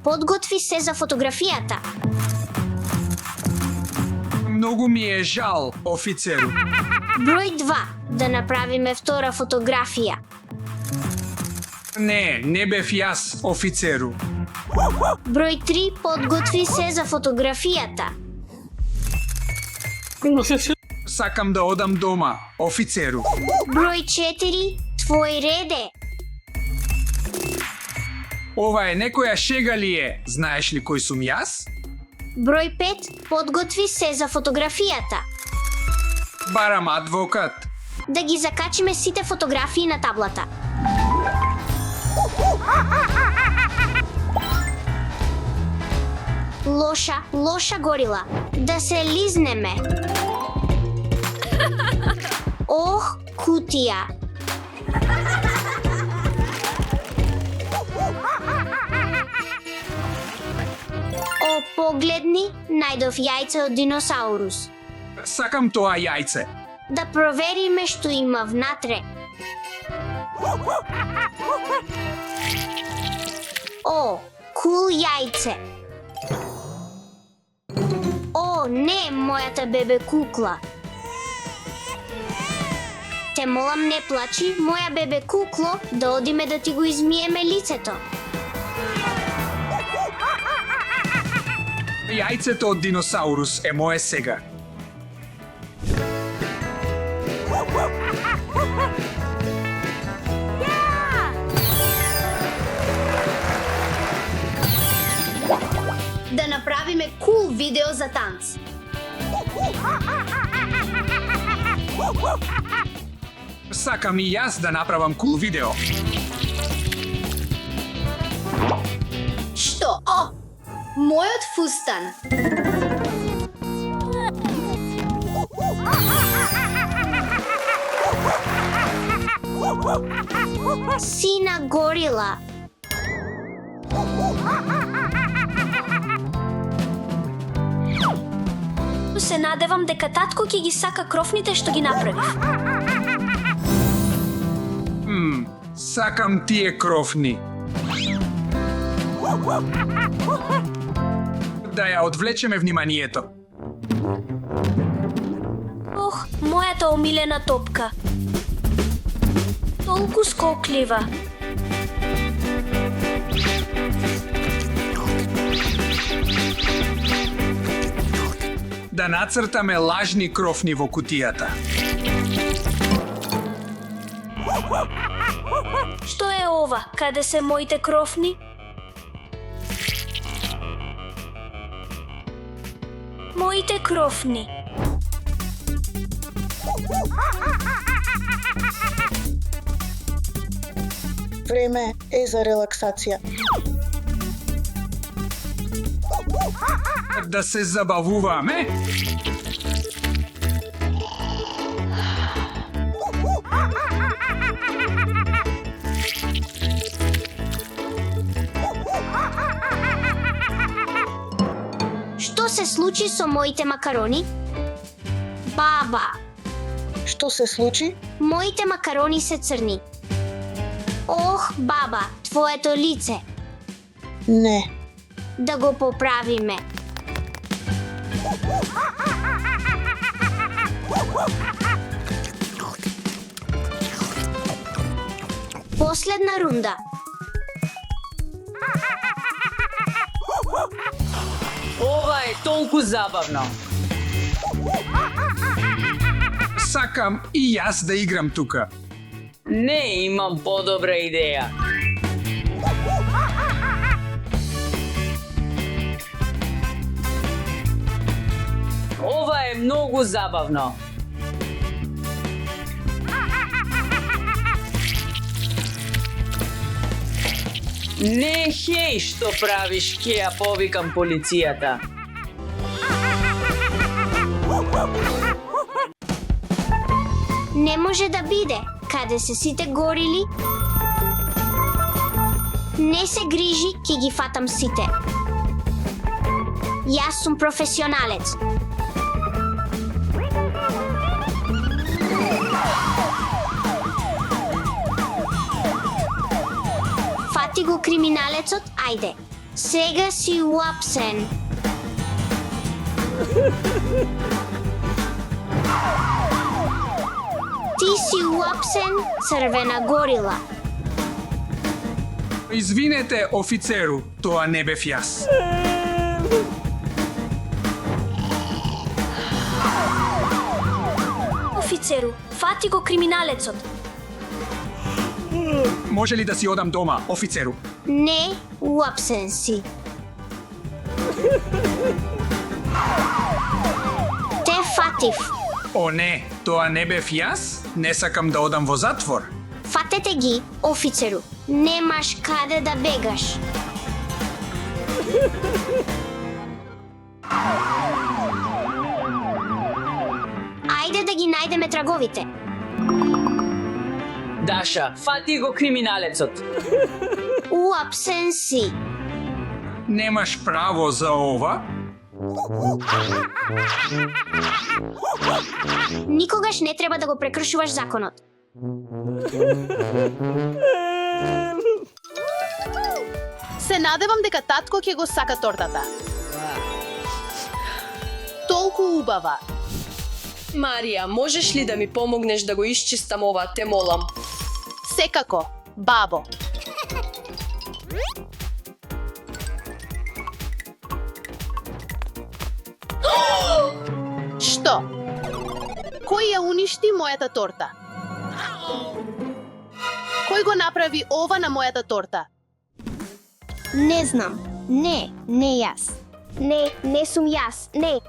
подготви се за фотографијата. Многу ми е жал, офицеру. Број 2. Да направиме втора фотографија. Не бев јас, офицеру. Број 3. Подготви се за фотографијата. Сакам да одам дома, офицеру. Број 4. Твој ред е. Ова е некоја шега ли е? Знаеш ли кој сум јас? Број 5. Подготви се за фотографијата. Барам адвокат. Да ги закачиме сите фотографии на таблата. Лоша горила. Да се лизнеме. Ох, кутија. О, погледни, најдов јајце од диносаурус. Сакам тоа јајце. Да провериме што има внатре. О, кул јајце. О, не, мојата бебе кукла. Те молам, не плачи, моја бебе кукло, да одиме да ти го измиеме лицето. Јајцето од диносаурус е мое сега. Да направиме кул видео за танц. Сакам и јас да направам кул видео. Што? О! Мојот фустан. Сина горила. Се надевам дека татко ќе ги сака крофните што ги направив. Сакам тие крофни. Да ја одвлечеме вниманието. Ох, мојата омилена топка. Толку скоклива. Да нацртаме лажни крофни во кутијата. Што е ова? Каде се моите крофни? Моите крофни. Време е за релаксација. Да се забавуваме? Што се случи со моите макарони? Баба, Што се случи? моите макарони се црни. Ох, баба, твоето лице. Не. Да го поправиме. Последна рунда. Ова е толку забавно. Сакам и јас да играм тука. Не, имам подобра идеја. Ова е многу забавно. Не, хеј, што правиш, ќе ја повикам полицијата. Не може да биде. Каде се сите горили? Не се грижи, ќе ги фатам сите. Јас сум професионалец. Фати го криминалецот, ајде. Сега си уапсен. Ти си уапсен, црвена горила. Извинете, офицеру, тоа не бев јас. Офицеру, фати го криминалецот. Може ли да си одам дома, офицеру? Не, уапсен си. Те фатив. О не, тоа не бев јас? Не сакам да одам во затвор. Фатете ги, офицеру. Немаш каде да бегаш. Ајде да ги најдеме траговите. Даша, фати го криминалецот. Уапсен си. Немаш право за ова? Никогаш не треба да го прекршуваш законот. Се надевам дека татко ќе го сака тортата. Толку убава. Марија, можеш ли да ми помогнеш да го исчистам ова, те молам? Секако, бабо. Што? Кој ја уништи мојата торта? Кој го направи ова на мојата торта? Не знам. Не јас. Не сум јас. Не.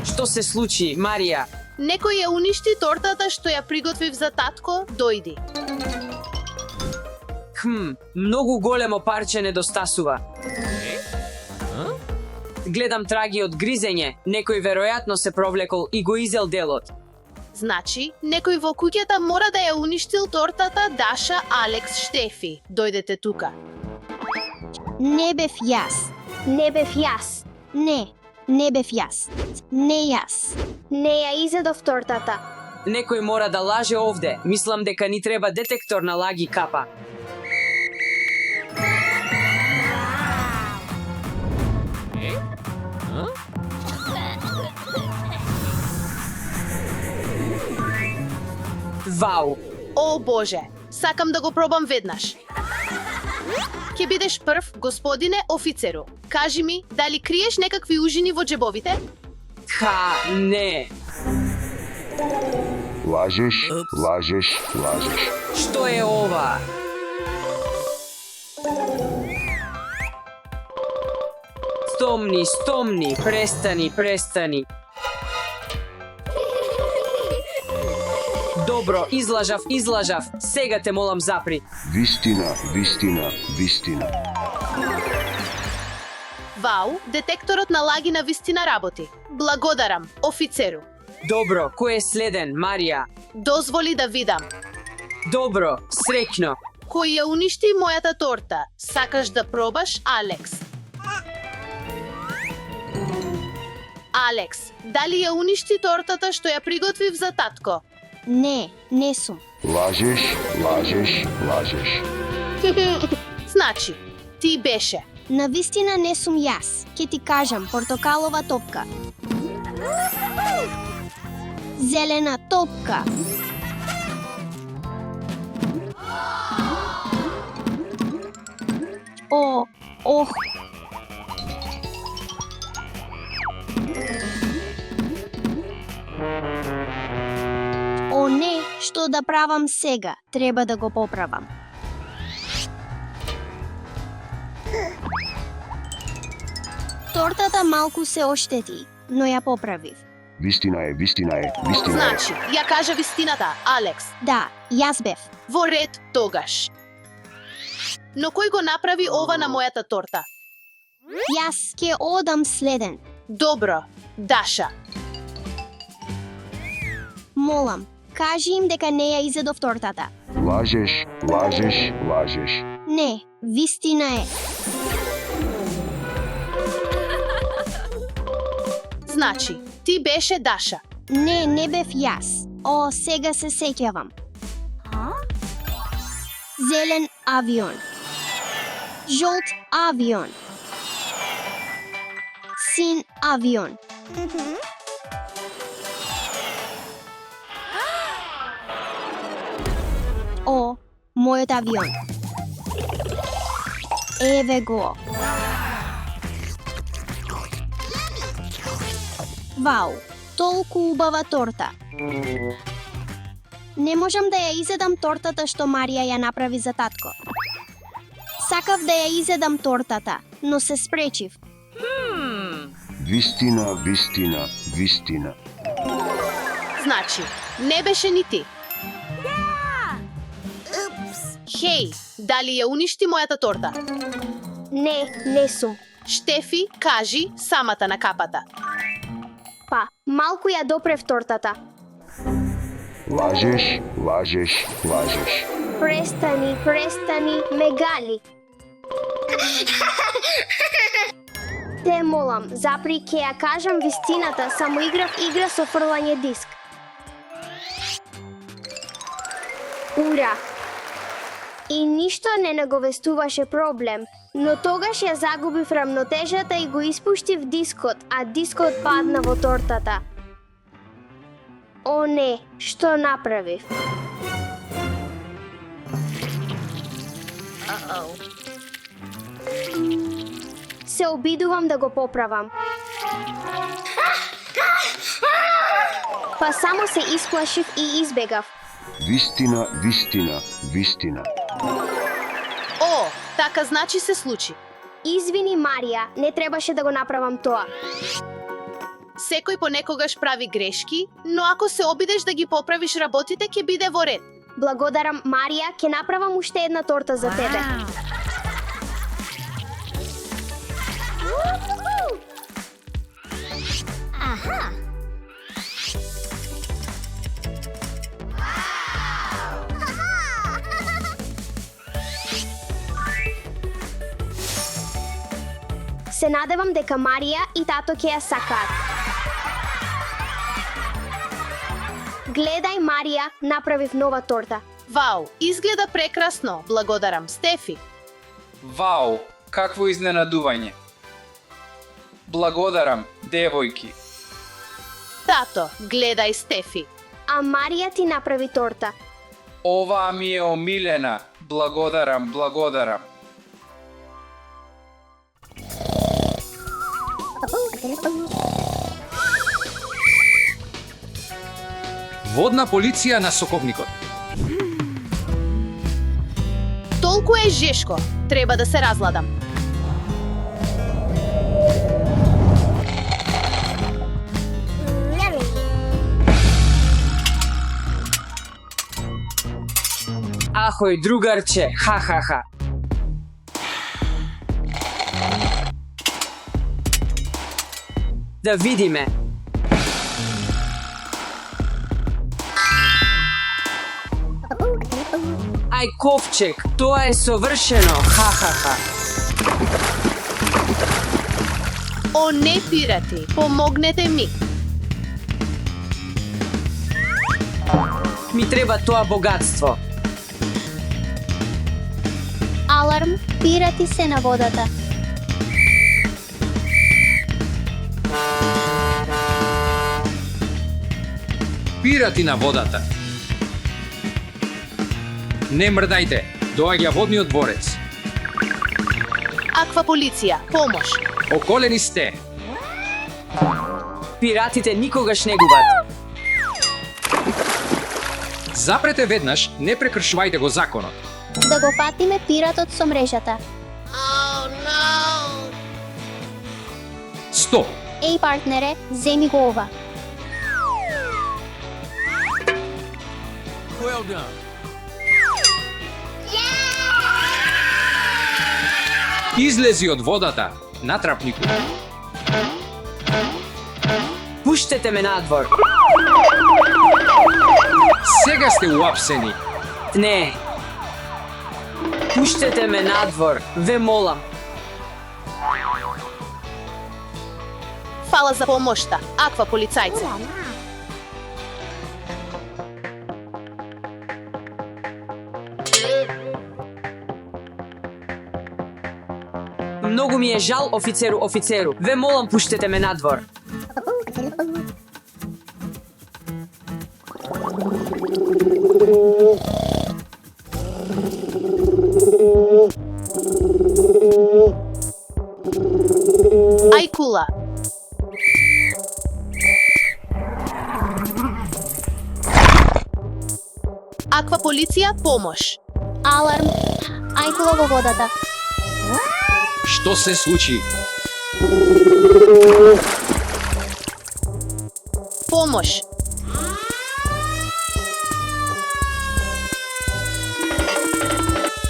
Што се случи, Марија? Некој ја уништи тортата што ја приготвив за татко, дојди. Многу големо парче недостасува. Гледам траги од гризење, некој веројатно се провлекол и го изел делот. Значи, некој во куќата мора да ја уништил тортата Даша, Алекс, Штефи. Дојдете тука. Не бев јас. Не бев јас. Не бев јас. Не јас. Не ја изедов тортата. Некој мора да лаже овде. Мислам дека ни треба детектор на лаги капа. Вау! О Боже, сакам да го пробам веднаш. Ќе бидеш прв, господине офицеру. Кажи ми, дали криеш некакви ужини во джебовите? Не. Лажеш. Што е ова? Стомни, престани. Добро, излажав. Сега те молам запри. Вистина. Вау, детекторот на лаги на вистина работи. Благодарам, офицеру. Добро, кој е следен, Марија? Дозволи да видам. Добро, среќно. Кој ја уништи мојата торта? Сакаш да пробаш, Алекс? Алекс, дали ја уништи тортата што ја приготвив за татко? Не сум. Лажеш. Значи, ти беше. Навистина не сум јас. Ке ти кажам, портокалова топка. Зелена топка. Ох. О не, што да правам сега? Треба да го поправам. Тортата малку се оштети, но ја поправив. Вистина е. Значи, ја кажа вистината, Алекс. Да, јас бев. Во ред тогаш. Но кој го направи ова на мојата торта? Јас ќе одам следен. Добро, Даша. Молам, кажи им дека не ја изедов тортата. Лажеш. Не, вистина е. Значи, ти беше Даша. Не бев јас. О, сега се сеќавам. Зелен авион. Жолт авион. Син авион. О, мојот авион. Еве го. Вау, толку убава торта. Не можам да ја изедам тортата што Марија ја направи за татко. Сакав да ја изедам тортата, но се спречив. Вистина, вистина, вистина. Значи, не беше ни ти. Хеј, дали ја уништи мојата торта? Не сум. Штефи, кажи самата на капата. Па, малку ја допрев тортата. Лажеш, лажеш, лажеш. Престани, ме гали. Те молам, запри ке ја кажам вистината, само играв игра со фрлање диск. Ура! И ништо не наговестуваше проблем, но тогаш ја загубив рамнотежата и го испуштив дискот, а дискот падна во тортата. О не, што направив? Се обидувам да го поправам. Па само се исплашив и избегав. Вистина, вистина, вистина. О, така значи се случи. Извини, Марија, не требаше да го направам тоа. Секој понекогаш прави грешки, но ако се обидеш да ги поправиш работите, ќе биде во ред. Благодарам, Марија, ќе направам уште една торта за тебе. Се надевам дека Марија и тато ќе ја сакаат. Гледај, Марија, направив нова торта. Вау, изгледа прекрасно. Благодарам, Стефи. Вау, какво изненадување. Благодарам, девојки. Тато, гледај, Стефи. А Марија ти направи торта. Оваа ми е омилена. Благодарам, благодарам. Водна полиција на Соковникот. Толку е жешко. Треба да се разладам. Ахој, другарче, ха-ха-ха. Да видиме. Ај, ковчег, тоа е совршено, ха-ха-ха. О, не, пирати, помогнете ми. Ми треба тоа богатство. Аларм, пирати се на водата. Пирати на водата. Не мрдајте, доаѓа водниот дворец. Аква полиција, помош. Околени сте. Пиратите никогаш не губат. Запрете веднаш, не прекршувајте го законот. Да го фатиме пиратот со мрежата. Стоп! Еј, партнере, земи го ова. Well done. Излези од водата, натрапнику. Пуштете ме надвор. Сега сте уапсени. Не. Пуштете ме надвор, ве молам. Фала за помошта, аква полицајце. Многу ми е жал, офицеру. Ве молам, пуштете ме надвор. Ај кула. Аква полиција, помош. Аларм. Ајкула во водата. Што се случи? Помош.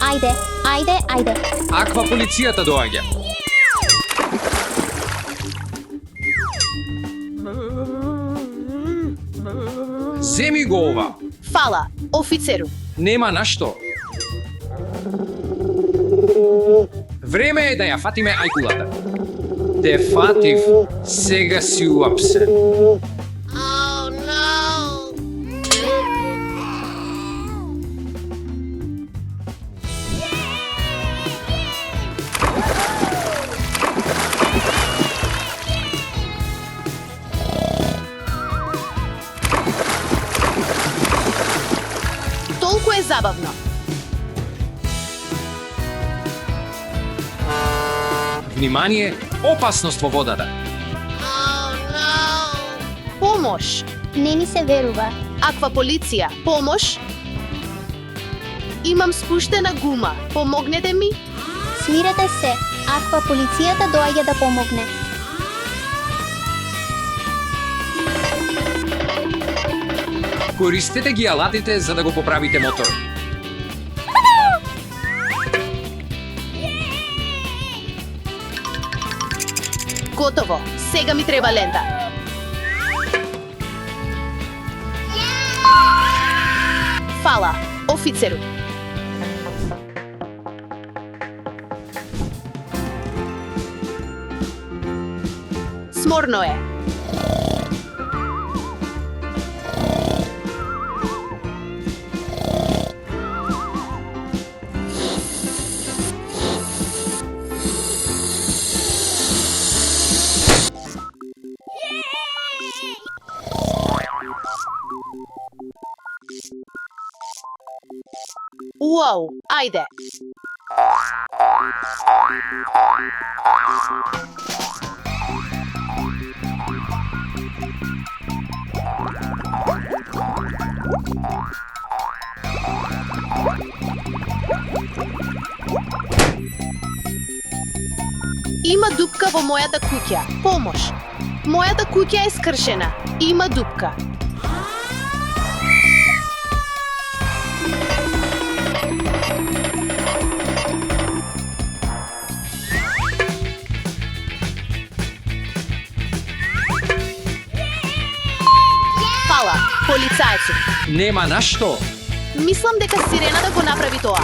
Ајде. Аква полицијата доаѓа. Земи го ова. Фала, офицеру. Нема на што. Време е да ја фатиме ајкулата. Те фатив, сега си уапсен. Толку е забавно. Внимание, опасност во водата. Помош. Не ми се верува. Аква полиција, помош. Имам спуштена гума. Помогнете ми. Смирете се. Аква полицијата доаѓа да помогне. Користете ги алатите за да го поправите мотор. Готово. Сега ми треба лента. Фала, офицеру. Сморно е. Уау, ајде. Има дупка во мојата куќа. Помош. Мојата куќа е скршена. Има дупка. Фала, полицајцу. Нема на што. Мислам дека сирената го направи тоа.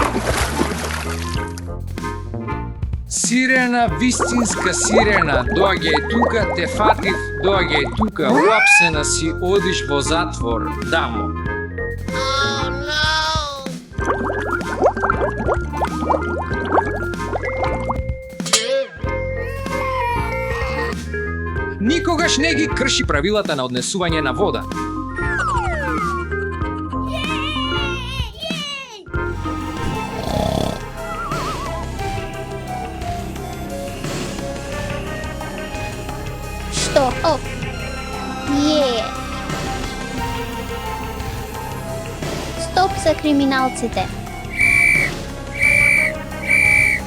Сирена, вистинска сирена, доаѓај тука, те фатив, доаѓај тука, уапсена си, одиш во затвор, дамо. Никогаш не ги крши правилата на однесување на вода. Што? Оп. Стоп за криминалците.